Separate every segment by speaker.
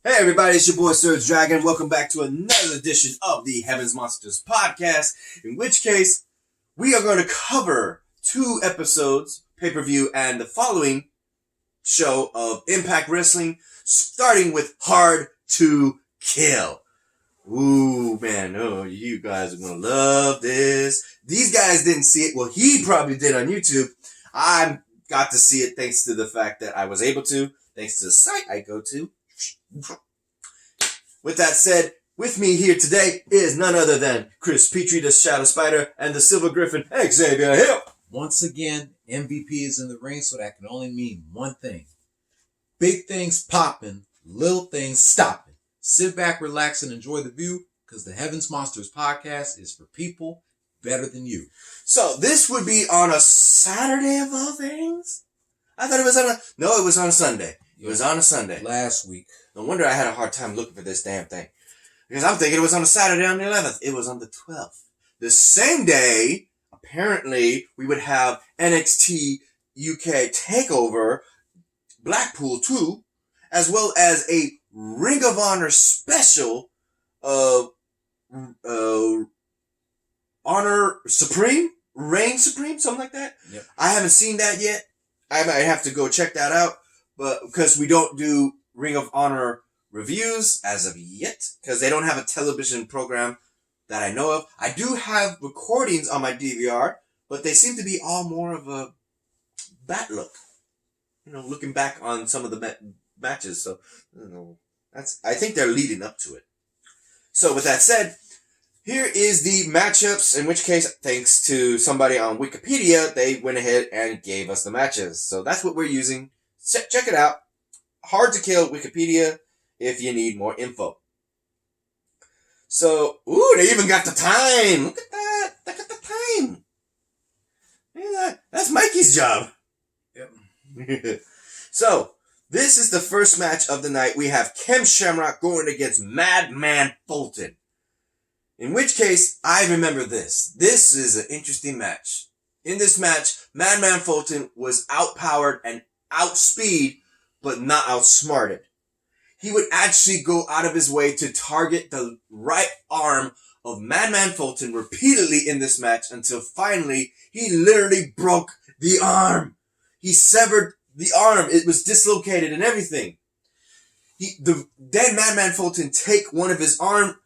Speaker 1: Hey everybody, it's your boy Surge Dragon. Welcome back to another edition of the Heaven's Monsters podcast, in which case we are going to cover 2 episodes, pay-per-view, and the following show of Impact Wrestling, starting with Hard to Kill. Ooh, man, you guys are going to love this. These guys didn't see it. Well, he probably did on YouTube. I got to see it thanks to the fact that I was able to, thanks to the site I go to. With that said, with me here today is none other than Chris Petrie, the Shadow Spider, and the Silver Griffin, Xavier Hill.
Speaker 2: Once again, MVP is in the ring, so that can only mean one thing. Big things popping, little things stopping. Sit back, relax, and enjoy the view, because the Heaven's Monsters podcast is for people better than you.
Speaker 1: So, this would be on a Saturday of all things? I thought it was it was on a Sunday. It was on a Sunday.
Speaker 2: Last week.
Speaker 1: No wonder I had a hard time looking for this damn thing. Because I'm thinking it was on a Saturday on the 11th. It was on the 12th. The same day, apparently, we would have NXT UK TakeOver, Blackpool 2, as well as a Ring of Honor special of Honor Supreme? Reign Supreme? Something like that?
Speaker 2: Yep.
Speaker 1: I haven't seen that yet. I might have to go check that out. But because we don't do Ring of Honor reviews as of yet, because they don't have a television program that I know of. I do have recordings on my DVR, but they seem to be all more of a bat look. Looking back on some of the matches. So, I think they're leading up to it. So with that said, here is the matchups, in which case, thanks to somebody on Wikipedia, they went ahead and gave us the matches. So that's what we're using. Check it out. Hard to Kill Wikipedia if you need more info. So, they even got the time. Look at that. They got the time. Look at that. That's Mikey's job.
Speaker 2: Yep.
Speaker 1: So, this is the first match of the night. We have Ken Shamrock going against Madman Fulton. In which case, I remember this. This is an interesting match. In this match, Madman Fulton was outpowered and outspeed, but not outsmarted. He would actually go out of his way to target the right arm of Madman Fulton repeatedly in this match until finally he literally broke the arm. He severed the arm. It was dislocated and everything. Then Madman Fulton take one of his arm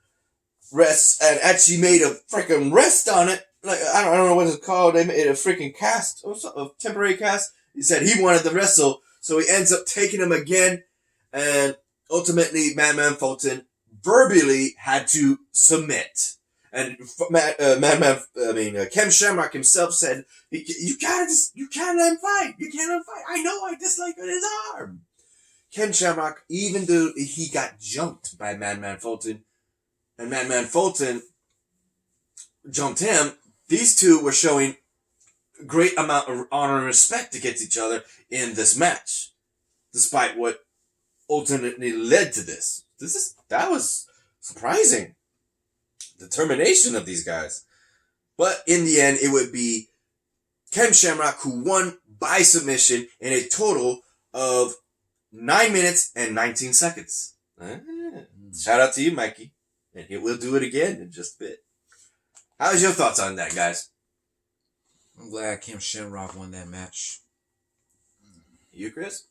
Speaker 1: rests and actually made a freaking rest on it. Like, I don't know what it's called. They made a freaking cast, a temporary cast. He said he wanted to wrestle, so he ends up taking him again, and ultimately Madman Fulton verbally had to submit. And Ken Shamrock himself said, "You can't let him fight. You can't let him fight. I know I dislike his arm." Ken Shamrock, even though he got jumped by Madman Fulton, and Madman Fulton jumped him, these two were showing great amount of honor and respect against each other in this match, despite what ultimately led to this. That was surprising. Determination of these guys. But in the end, it would be Ken Shamrock who won by submission in a total of 9 minutes and 19 seconds. Shout out to you, Mikey. And we'll do it again in just a bit. How's your thoughts on that, guys?
Speaker 2: I'm glad Ken Shamrock won that match.
Speaker 1: You, Chris?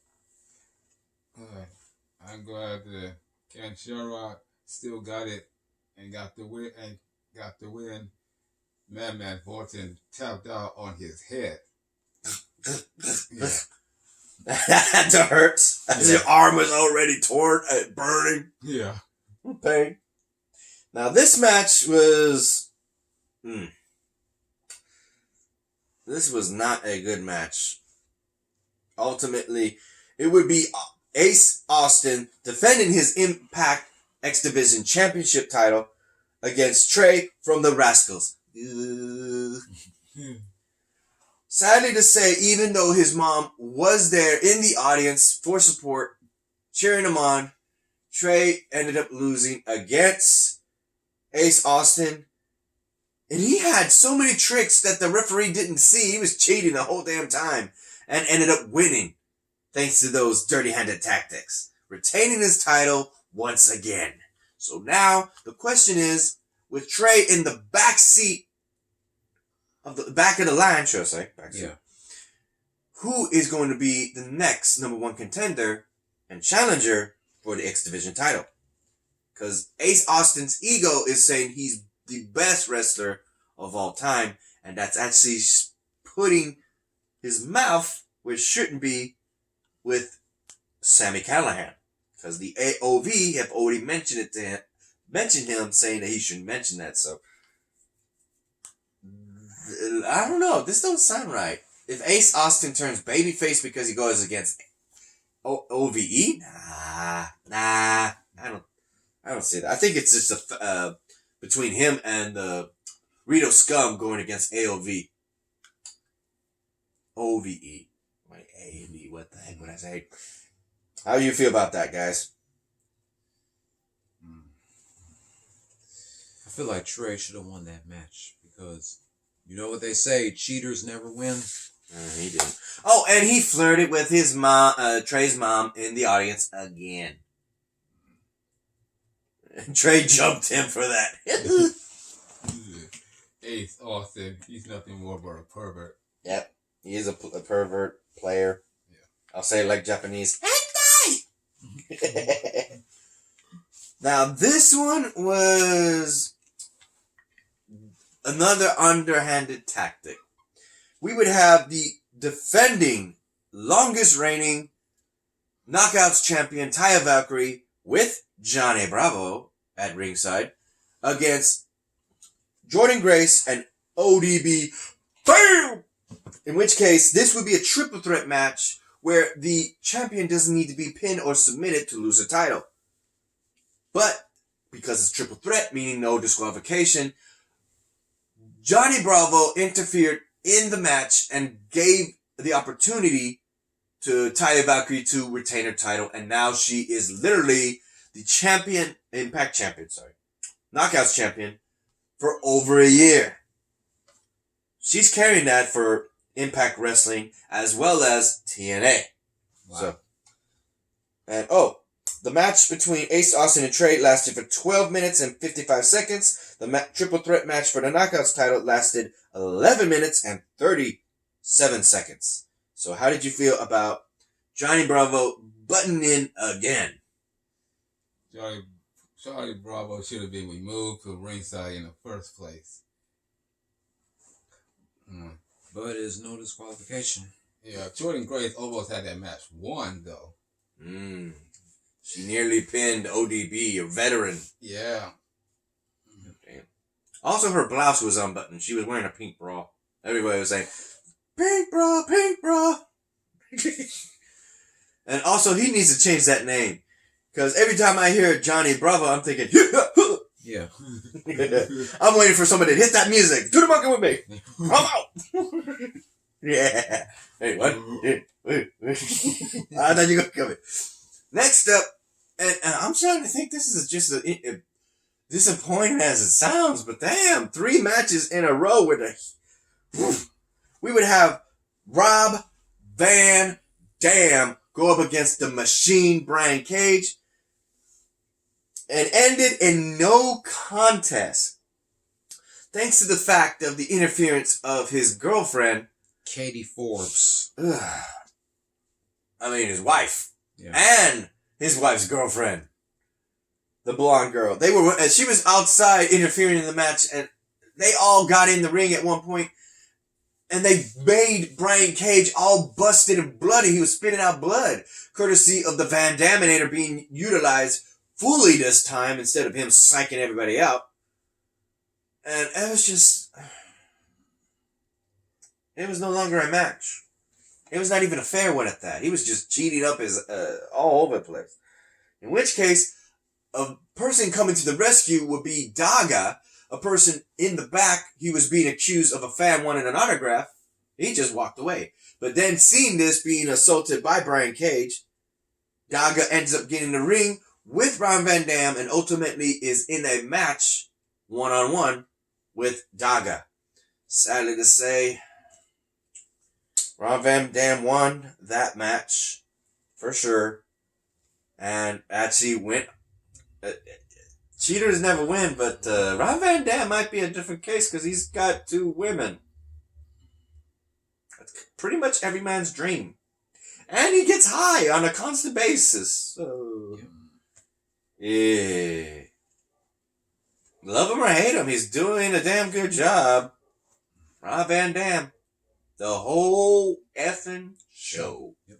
Speaker 3: I'm glad that Ken Shamrock still got it and got the win. Madman Fulton tapped out on his head.
Speaker 1: Yeah. That had to hurt. As your arm was already torn and burning.
Speaker 3: Yeah.
Speaker 1: Pain. Now this match was... This was not a good match. Ultimately, it would be Ace Austin defending his Impact X Division Championship title against Trey from the Rascals. Sadly to say, even though his mom was there in the audience for support, cheering him on, Trey ended up losing against Ace Austin. And he had so many tricks that the referee didn't see. He was cheating the whole damn time and ended up winning thanks to those dirty-handed tactics. Retaining his title once again. So now the question is, with Trey in the back seat of the back of the line, should I say? Who is going to be the next number one contender and challenger for the X Division title? Because Ace Austin's ego is saying he's the best wrestler of all time, and that's actually putting his mouth where it shouldn't be with Sami Callihan. Because the AOV have already mentioned him saying that he shouldn't mention that. So I don't know. This don't sound right. If Ace Austin turns babyface because he goes against OVE, nah, I don't see that. I think it's just between him and Rito Scum going against AOV. OVE. Wait, AOV, what the heck would I say? How do you feel about that, guys?
Speaker 2: I feel like Trey should have won that match because you know what they say, cheaters never win.
Speaker 1: He didn't. Oh, and he flirted with his mom, Trey's mom, in the audience again. And Trey jumped him for that.
Speaker 3: Ace Austin, he's nothing more but a pervert.
Speaker 1: Yep, he is a pervert player. Yeah. I'll say it like Japanese. Now, this one was another underhanded tactic. We would have the defending, longest reigning Knockouts champion Taya Valkyrie with Johnny Bravo at ringside against Jordan Grace and ODB. Bam! In which case, this would be a triple threat match where the champion doesn't need to be pinned or submitted to lose a title. But because it's triple threat, meaning no disqualification, Johnny Bravo interfered in the match and gave the opportunity to Taya Valkyrie to retain her title, and now she is literally the champion, Knockouts champion for over a year. She's carrying that for Impact Wrestling as well as TNA. Wow. So, and the match between Ace Austin and Trey lasted for 12 minutes and 55 seconds. The triple threat match for the Knockouts title lasted 11 minutes and 37 seconds. So how did you feel about Johnny Bravo butting in again?
Speaker 3: Johnny Bravo should have been removed from ringside in the first place.
Speaker 2: But there's no disqualification.
Speaker 3: Yeah, Jordan Grace almost had that match won, though.
Speaker 1: She nearly pinned ODB, a veteran.
Speaker 3: Yeah.
Speaker 1: Damn. Also, her blouse was unbuttoned. She was wearing a pink bra. Everybody was saying, pink bra, pink bra. And also, he needs to change that name. Because every time I hear Johnny Bravo, I'm thinking,
Speaker 2: yeah.
Speaker 1: I'm waiting for somebody to hit that music. Do the monkey with me. I'm out. Yeah. Hey, what? I thought you were going to come in. Next up, and I'm trying to think this is just as disappointing as it sounds, but damn, 3 matches in a row we would have Rob Van Dam go up against the Machine Brian Cage and ended in no contest. Thanks to the fact of the interference of his girlfriend,
Speaker 2: Katie Forbes.
Speaker 1: I mean, his wife.
Speaker 2: Yeah.
Speaker 1: And his wife's girlfriend. The blonde girl. She was outside interfering in the match, and they all got in the ring at one point, and they made Brian Cage all busted and bloody. He was spitting out blood, courtesy of the Van Daminator being utilized fully this time instead of him psyching everybody out. And it was no longer a match. It was not even a fair one at that. He was just cheating up his all over the place. In which case, a person coming to the rescue would be Daga, a person in the back. He was being accused of a fan wanting an autograph. He just walked away. But then seeing this being assaulted by Brian Cage, Daga ends up getting in the ring with Rob Van Dam and ultimately is in a match one-on-one with Daga. Sadly to say, Rob Van Dam won that match for sure, and actually went cheaters never win, but Rob Van Dam might be a different case because he's got 2 women. That's pretty much every man's dream. And he gets high on a constant basis. So, yeah. Love him or hate him, he's doing a damn good job. Rob Van Dam. The whole effing show.
Speaker 2: Yep.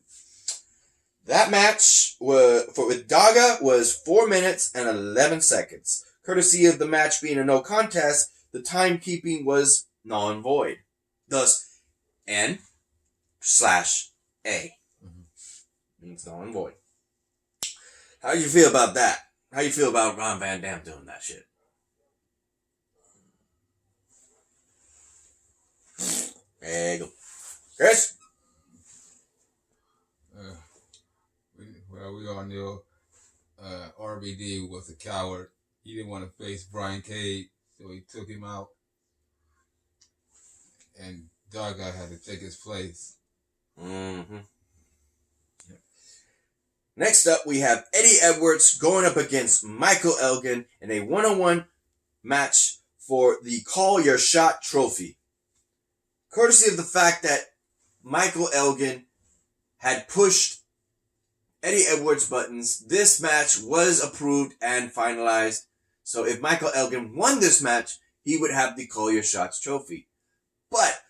Speaker 1: That match with Daga was 4 minutes and 11 seconds. Courtesy of the match being a no contest, the timekeeping was non-void. Thus, N/A. Means non-void. How do you feel about that? How you feel about Ron Van Dam doing that shit? There you go. Chris?
Speaker 3: We all knew RVD was a coward. He didn't want to face Brian Cage, so he took him out. And Daga had to take his place.
Speaker 1: Mm-hmm. Yep. Next up, we have Eddie Edwards going up against Michael Elgin in a one-on-one match for the Call Your Shot trophy. Courtesy of the fact that Michael Elgin had pushed Eddie Edwards' buttons, this match was approved and finalized. So if Michael Elgin won this match, he would have the Call Your Shots trophy. But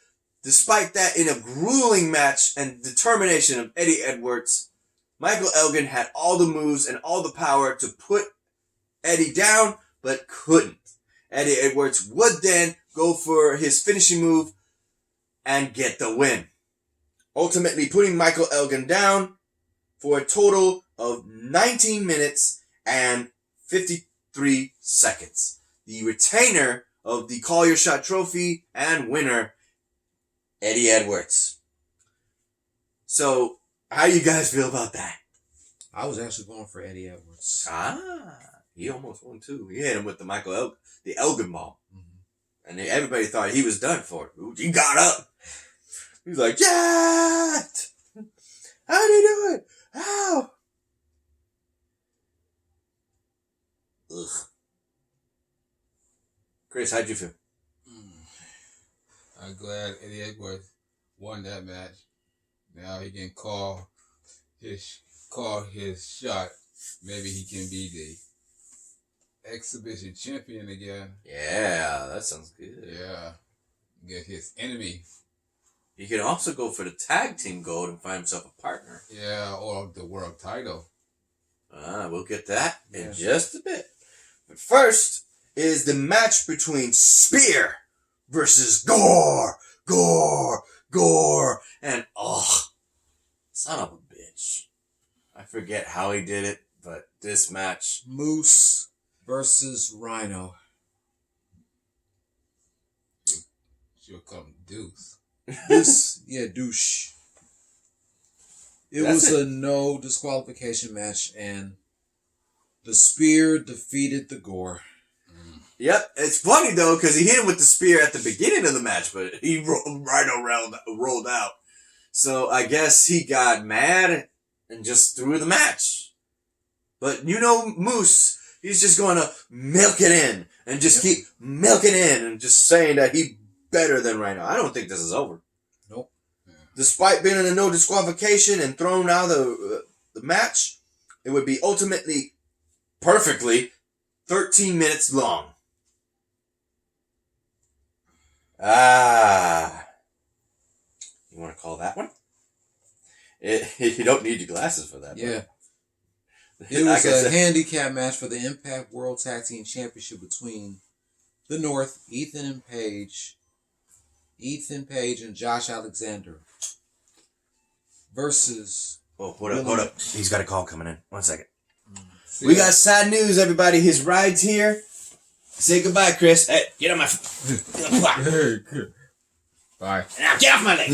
Speaker 1: despite that, in a grueling match and determination of Eddie Edwards, Michael Elgin had all the moves and all the power to put Eddie down, but couldn't. Eddie Edwards would then go for his finishing move and get the win, ultimately putting Michael Elgin down for a total of 19 minutes and 53 seconds. The retainer of the Call Your Shot trophy and winner, Eddie Edwards. So, how you guys feel about that?
Speaker 2: I was actually going for Eddie Edwards.
Speaker 1: He almost won too. He hit him with the Elgin ball. Mm-hmm. And everybody thought he was done for. He got up. He was like, yeah! How did he do it? How? Ugh. Chris, how'd you feel?
Speaker 3: I'm glad Eddie Edwards won that match. Now he can call his shot. Maybe he can be the exhibition champion again.
Speaker 1: Yeah, that sounds good.
Speaker 3: Yeah. Get his enemy.
Speaker 1: He can also go for the tag team gold and find himself a partner.
Speaker 3: Yeah, or the world title.
Speaker 1: We'll get that in just a bit. But first is the match between Spear versus Gore, and son of a bitch. I forget how he did it, but this match.
Speaker 2: Moose versus Rhino.
Speaker 3: She'll come Deuce.
Speaker 2: Douche. It was a no disqualification match, and the Spear defeated the Gore.
Speaker 1: Yep, it's funny though because he hit him with the spear at the beginning of the match, but Rhino rolled out. So I guess he got mad and just threw the match. But Moose, he's just going to milk it in and just keep milking in and just saying that he better than Rhino. I don't think this is over.
Speaker 2: Nope.
Speaker 1: Yeah. Despite being in a no disqualification and thrown out of the match, it would be ultimately perfectly 13 minutes long. You want to call that one? You don't need your glasses for that.
Speaker 2: Yeah. It was a handicap match for the Impact World Tag Team Championship between the North, Ethan Page and Josh Alexander versus...
Speaker 1: Oh, hold up. He's got a call coming in. 1 second. We got sad news, everybody. His ride's here. Say goodbye, Chris. Hey, get on my...
Speaker 3: Bye.
Speaker 1: Now, get off my leg.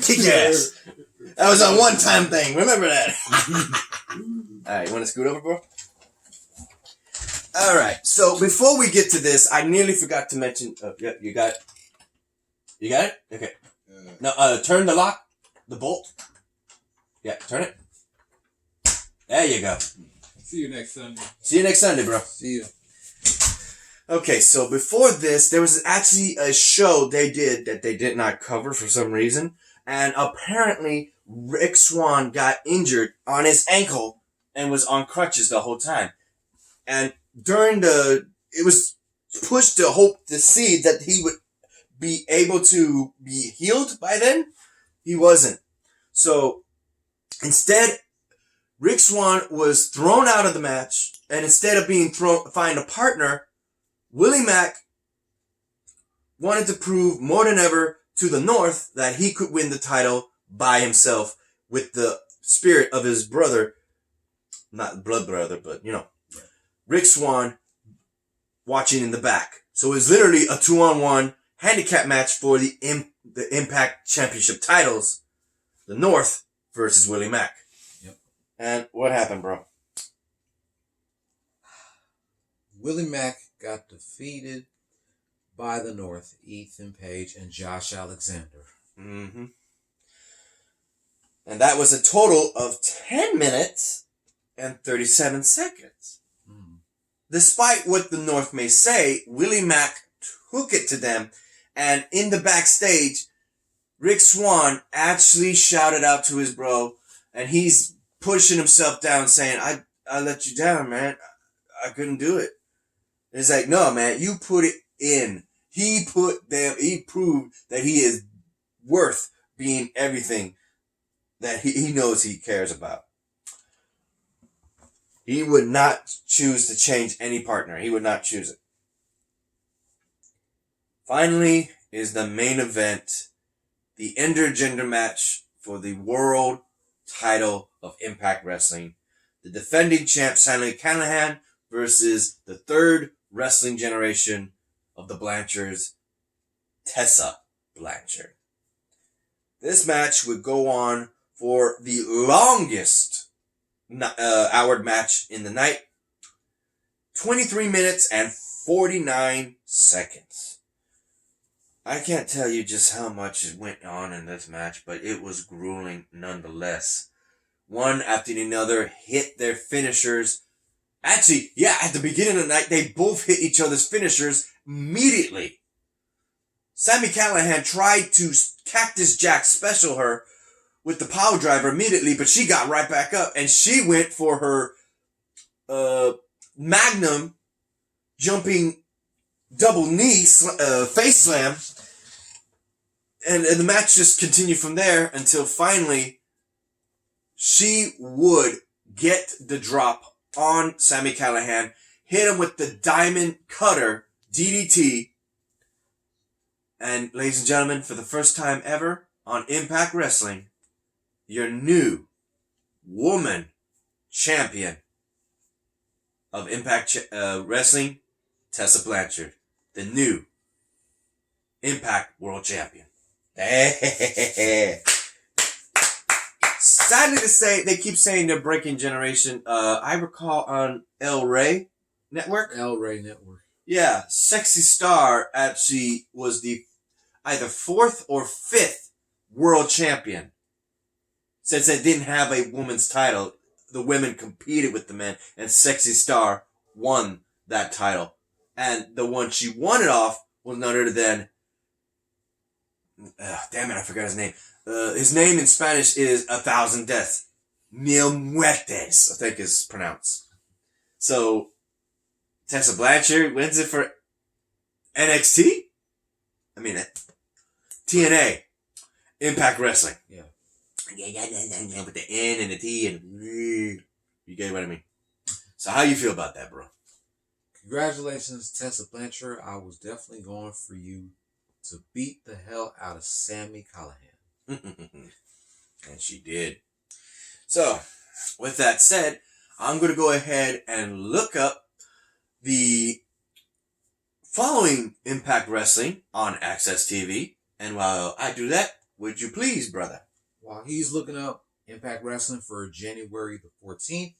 Speaker 1: Kick your ass. That was a one-time thing. Remember that. All right, you want to scoot over, bro? All right. So before we get to this, I nearly forgot to mention... yeah, you got it? You got it? Okay. No, turn the lock. The bolt. Yeah, turn it. There you go.
Speaker 3: See you next Sunday.
Speaker 1: See you next Sunday, bro.
Speaker 2: See you.
Speaker 1: Okay, so before this, there was actually a show they did that they did not cover for some reason. And apparently, Rick Swann got injured on his ankle and was on crutches the whole time. And it was pushed to hope to see that he would be able to be healed by then. He wasn't. So, instead, Rick Swann was thrown out of the match. And instead of find a partner, Willie Mack wanted to prove more than ever to the North that he could win the title by himself with the spirit of his brother, not blood brother, but Rick Swann watching in the back. So it was literally a 2-on-1 handicap match for the Impact Championship titles, the North versus Willie Mack.
Speaker 2: Yep.
Speaker 1: And what happened, bro?
Speaker 2: Willie Mack got defeated by the North, Ethan Page and Josh Alexander.
Speaker 1: Mm-hmm. And that was a total of 10 minutes and 37 seconds.
Speaker 2: Mm.
Speaker 1: Despite what the North may say, Willie Mack took it to them, and in the backstage, Rick Swann actually shouted out to his bro, and he's pushing himself down saying, I let you down, man. I couldn't do it. And it's like, no, man, you put it in. He proved that he is worth being everything that he knows he cares about. He would not choose to change any partner. He would not choose it. Finally is the main event, the intergender match for the world title of Impact Wrestling. The defending champ, Sami Callihan, versus the third wrestling generation of the Blanchards, Tessa Blanchard. This match would go on for the longest hour match in the night. 23 minutes and 49 seconds. I can't tell you just how much went on in this match, but it was grueling nonetheless. One after another hit their finishers. Actually, at the beginning of the night, they both hit each other's finishers immediately. Sami Callihan tried to Cactus Jack special her with the power driver immediately, but she got right back up, and she went for her Magnum jumping double knee face slam, and the match just continued from there until finally she would get the drop on Sami Callihan, hit him with the Diamond Cutter DDT, and ladies and gentlemen, for the first time ever on Impact Wrestling, your new woman champion of Impact Wrestling, Tessa Blanchard, the new Impact World Champion. Sadly to say, they keep saying they're breaking generation. I recall on El Rey Network.
Speaker 2: El Rey Network.
Speaker 1: Yeah, Sexy Star actually was the either 4th or 5th world champion. Since they didn't have a woman's title, the women competed with the men, and Sexy Star won that title. And the one she won it off was none other than, damn it, I forgot his name. His name in Spanish is 1,000 Deaths. Mil Muertes, I think is pronounced. So, Tessa Blanchard wins it for NXT? I mean, TNA. Impact Wrestling.
Speaker 2: Yeah.
Speaker 1: With the N and the T and you get what I mean. So how you feel about that, bro?
Speaker 2: Congratulations, Tessa Blanchard. I was definitely going for you to beat the hell out of Sami Callihan.
Speaker 1: And she did. So, with that said, I'm going to go ahead and look up the following Impact Wrestling on Access TV. And while I do that, would you please, brother?
Speaker 2: While he's looking up Impact Wrestling for January the 14th,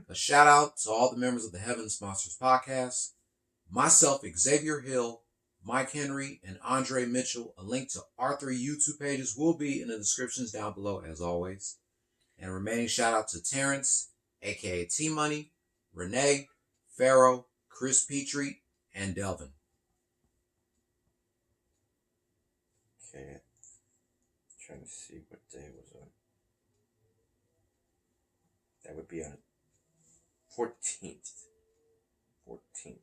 Speaker 2: a shout out to all the members of the Heavens Monsters podcast, myself, Xavier Hill, Mike Henry, and Andre Mitchell. A link to our 3 YouTube pages will be in the descriptions down below, as always. And a remaining shout out to Terrence, aka T-Money, Renee, Pharaoh, Chris Petrie, and Delvin.
Speaker 1: Okay. Trying to see what day it was on. That would be on 14th. 14th.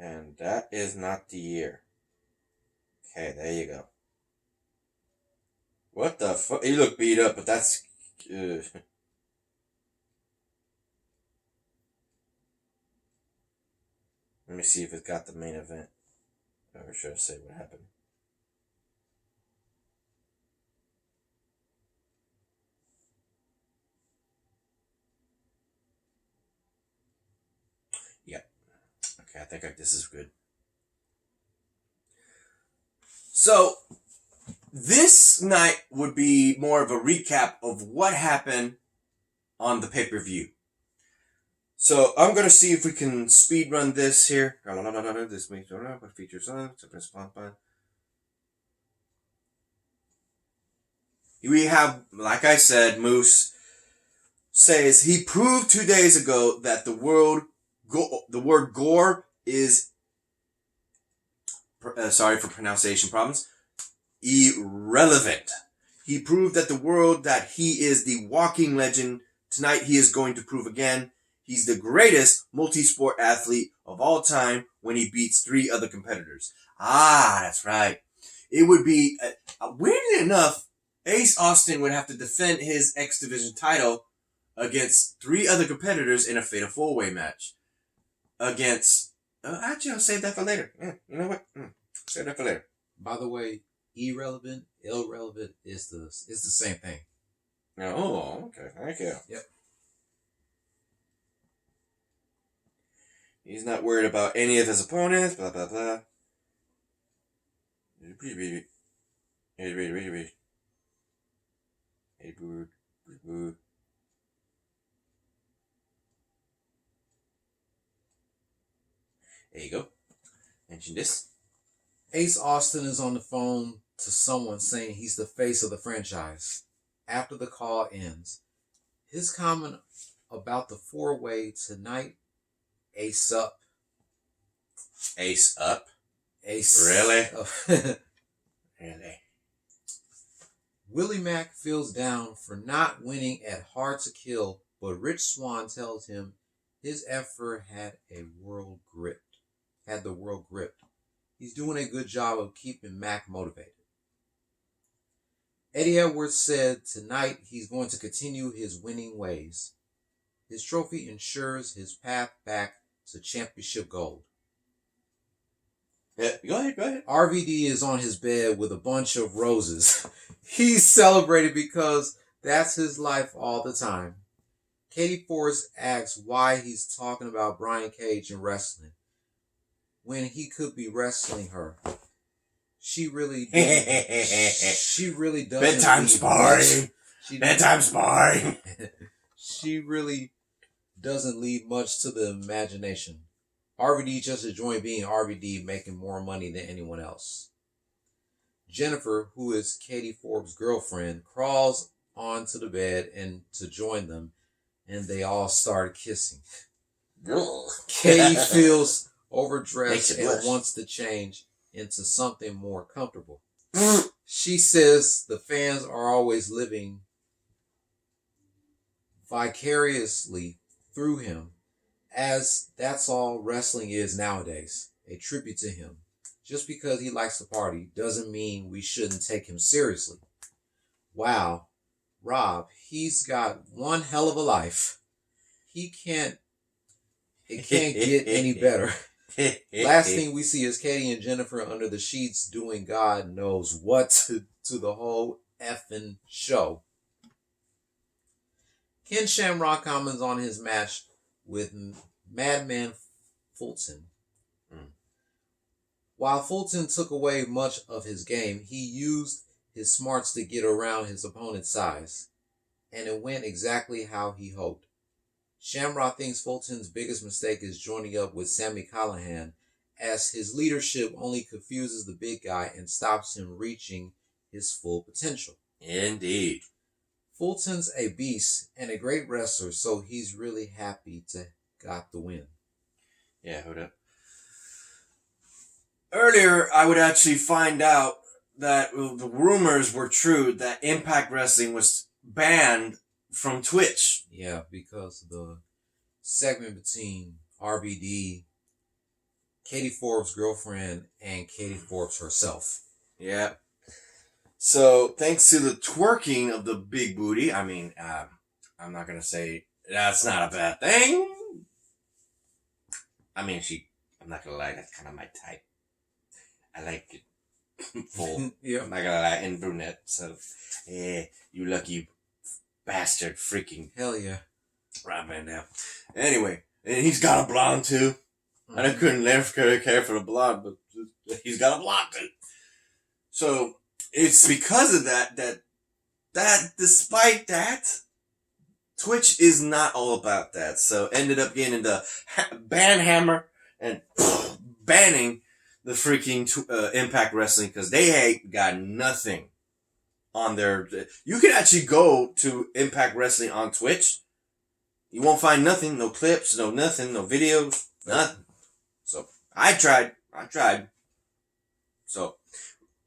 Speaker 1: And that is not the year. Okay, there you go. What the fuck? He looked beat up, but that's... Let me see if it got the main event. Or should I say what happened? Yep. Okay, I think this is good. So, this night would be more of a recap of what happened on the pay-per-view. So, I'm going to see if we can speed run this here. This makes what features on. We have, like I said, Moose says he proved 2 days ago that the word gore is, sorry for pronunciation problems, irrelevant. He proved that the world that he is the walking legend. Tonight he is going to prove again he's the greatest multi-sport athlete of all time when he beats 3 other competitors. Ah, that's right. It would be, weirdly enough, Ace Austin would have to defend his X Division title against 3 other competitors in a Fatal 4-Way match. Against, actually I'll save that for later. You know what? Save that for later.
Speaker 2: By the way, irrelevant, is the same thing.
Speaker 1: Oh, okay. Thank you.
Speaker 2: Yep.
Speaker 1: He's not worried about any of his opponents, blah, blah, blah. There you go. Mention this.
Speaker 2: Ace Austin is on the phone to someone saying he's the face of the franchise. After the call ends, his comment about the 4-way tonight, Ace up.
Speaker 1: Ace up?
Speaker 2: Ace.
Speaker 1: Really?
Speaker 2: Up.
Speaker 1: Really?
Speaker 2: Willie Mack feels down for not winning at Hard to Kill, but Rich Swann tells him his effort had the world gripped. He's doing a good job of keeping Mack motivated. Eddie Edwards said tonight he's going to continue his winning ways. His trophy ensures his path back to championship gold.
Speaker 1: Yeah, go ahead.
Speaker 2: RVD is on his bed with a bunch of roses. He's celebrated because that's his life all the time. Katie Forrest asks why he's talking about Brian Cage and wrestling when he could be wrestling her. She really doesn't.
Speaker 1: Bedtime sparring. Bedtime sparring.
Speaker 2: She really doesn't leave much to the imagination. RVD just enjoying being RVD, making more money than anyone else. Jennifer, who is Katie Forbes' girlfriend, crawls onto the bed and to join them, and they all start kissing. Katie feels overdressed and wants to change into something more comfortable. She says the fans are always living vicariously through him, as that's all wrestling is nowadays, a tribute to him. Just because he likes to party doesn't mean we shouldn't take him seriously. Wow, Rob, he's got one hell of a life. It can't get any better. Last thing we see is Katie and Jennifer under the sheets doing God knows what to the whole effing show. Ken Shamrock comments on his match with Madman Fulton. While Fulton took away much of his game, he used his smarts to get around his opponent's size, and it went exactly how he hoped. Shamrock thinks Fulton's biggest mistake is joining up with Sami Callihan, as his leadership only confuses the big guy and stops him reaching his full potential.
Speaker 1: Indeed.
Speaker 2: Fulton's a beast and a great wrestler, so he's really happy to got the win.
Speaker 1: Yeah, hold up. Earlier, I would actually find out that the rumors were true that Impact Wrestling was banned from Twitch.
Speaker 2: Yeah, because of the segment between RVD, Katie Forbes' girlfriend, and Katie Forbes herself.
Speaker 1: Yeah. So, thanks to the twerking of the big booty, I mean, I'm not going to say that's not a bad thing. I mean, I'm not going to lie, that's kind of my type. I like it full.
Speaker 2: Yeah.
Speaker 1: I'm not going to lie, in brunette. So, yeah, you lucky bastard freaking
Speaker 2: Hell yeah.
Speaker 1: right man now. Anyway, and he's got a blonde too. And I couldn't care for the blonde, but he's got a blonde too. So, it's because of that despite that, Twitch is not all about that. So ended up getting the ban hammer and banning the freaking Impact Wrestling because they ain't got nothing on their. You can actually go to Impact Wrestling on Twitch. You won't find nothing, no clips, no nothing, no videos, nothing. So I tried. So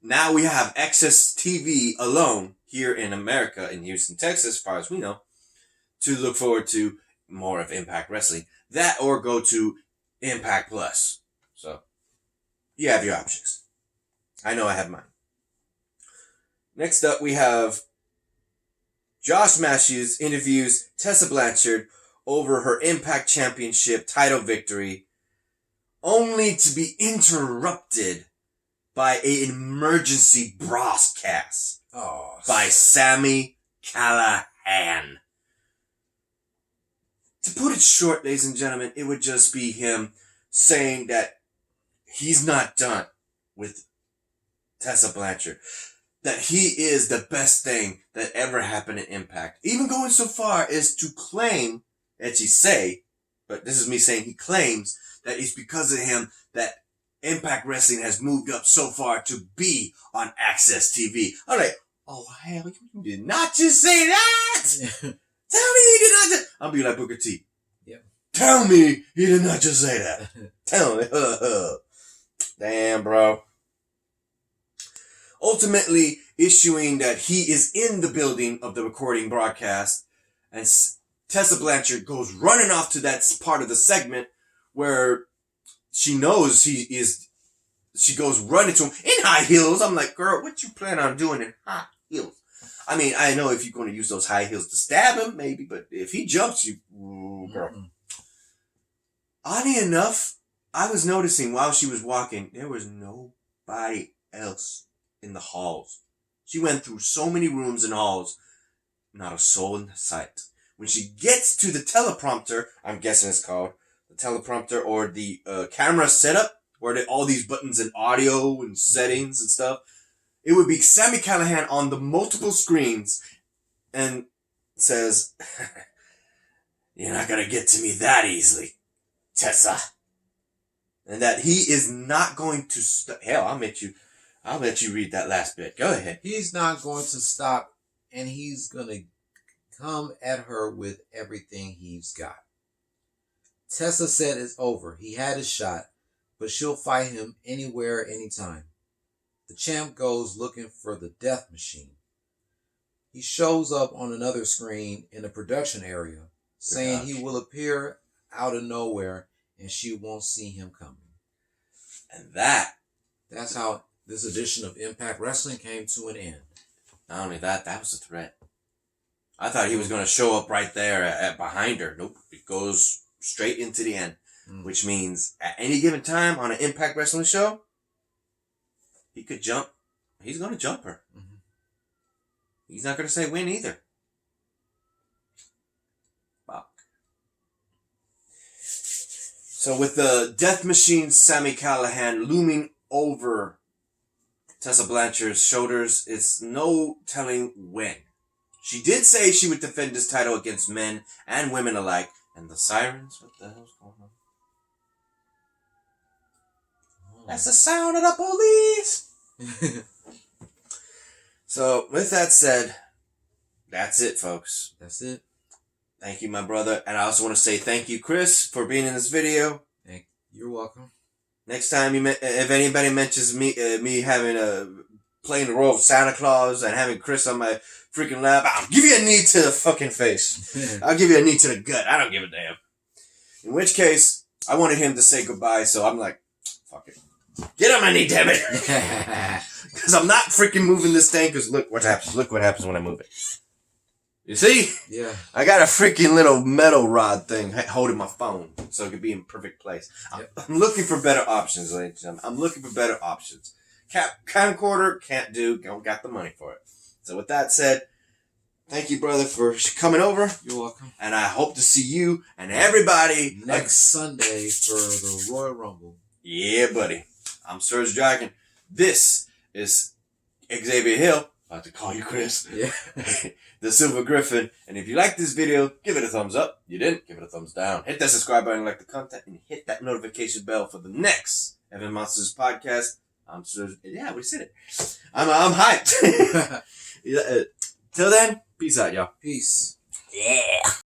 Speaker 1: now we have Access TV alone here in America, in Houston, Texas, as far as we know, to look forward to more of Impact Wrestling. That or go to Impact Plus. So, you have your options. I know I have mine. Next up, we have Josh Matthews interviews Tessa Blanchard over her Impact Championship title victory, only to be interrupted by an emergency broadcast by Sami Callihan. To put it short, ladies and gentlemen, it would just be him saying that he's not done with Tessa Blanchard. That he is the best thing that ever happened in Impact. Even going so far as to claim, actually say, but this is me saying he claims that it's because of him that Impact Wrestling has moved up so far to be on Access TV. I'm like, oh hell, you did not just say that! Tell me he did not just... I'll be like Booker T.
Speaker 2: Yep.
Speaker 1: Tell me he did not just say that. Tell me. Damn, bro. Ultimately issuing that he is in the building of the recording broadcast, and Tessa Blanchard goes running off to that part of the segment where she knows he is. She goes running to him in high heels. I'm like, girl, what you plan on doing in high heels? I mean, I know if you're going to use those high heels to stab him, maybe, but if he jumps you, ooh, girl. Mm-hmm. Oddly enough, I was noticing while she was walking, there was nobody else in the halls. She went through so many rooms and halls, not a soul in sight. When she gets to the teleprompter, I'm guessing it's called the teleprompter or the camera setup, where all these buttons and audio and settings and stuff, it would be Sami Callihan on the multiple screens and says, "You're not gonna get to me that easily, Tessa." And that he is not going to hell, I'll let you read that last bit. Go ahead.
Speaker 2: He's not going to stop, and he's going to come at her with everything he's got. Tessa said it's over. He had his shot, but she'll fight him anywhere, anytime. The champ goes looking for the death machine. He shows up on another screen in the production area, saying he will appear out of nowhere and she won't see him coming.
Speaker 1: And that's
Speaker 2: how this edition of Impact Wrestling came to an end.
Speaker 1: Not only that, that was a threat. I thought he was going to show up right there behind her. Nope. It goes straight into the end, which means at any given time on an Impact Wrestling show, he could jump. He's going to jump her. Mm-hmm. He's not going to say win either. Fuck. So with the Death Machine Sami Callihan looming over Tessa Blanchard's shoulders, it's no telling when. She did say she would defend this title against men and women alike. And the sirens? What the hell's going on? Oh. That's the sound of the police! So, with that said, That's it, folks.
Speaker 2: That's it.
Speaker 1: Thank you, my brother. And I also want to say thank you, Chris, for being in this video.
Speaker 2: You're welcome.
Speaker 1: Next time, if anybody mentions me having playing the role of Santa Claus and having Chris on my freaking lap, I'll give you a knee to the fucking face. I'll give you a knee to the gut. I don't give a damn. In which case, I wanted him to say goodbye, so I'm like, fuck it. Get on my knee, damn it. Because I'm not freaking moving this thing, because look what happens. Look what happens when I move it. You see?
Speaker 2: Yeah.
Speaker 1: I got a freaking little metal rod thing holding my phone so it could be in perfect place. Yep. I'm looking for better options, ladies and gentlemen. I'm looking for better options. Camcorder, can't do, don't got the money for it. So with that said, thank you, brother, for coming over.
Speaker 2: You're welcome.
Speaker 1: And I hope to see you and everybody
Speaker 2: next Sunday for the Royal Rumble.
Speaker 1: Yeah, buddy. I'm Serge Dragon. This is Xavier Hill. About to call you Chris.
Speaker 2: Yeah.
Speaker 1: The Silver Griffin. And if you like this video, give it a thumbs up. You didn't? Give it a thumbs down. Hit that subscribe button, like the content, and hit that notification bell for the next Evan Monsters podcast. I'm Serge. Yeah, we said it. I'm hyped. Till then, peace out, y'all.
Speaker 2: Peace.
Speaker 1: Yeah.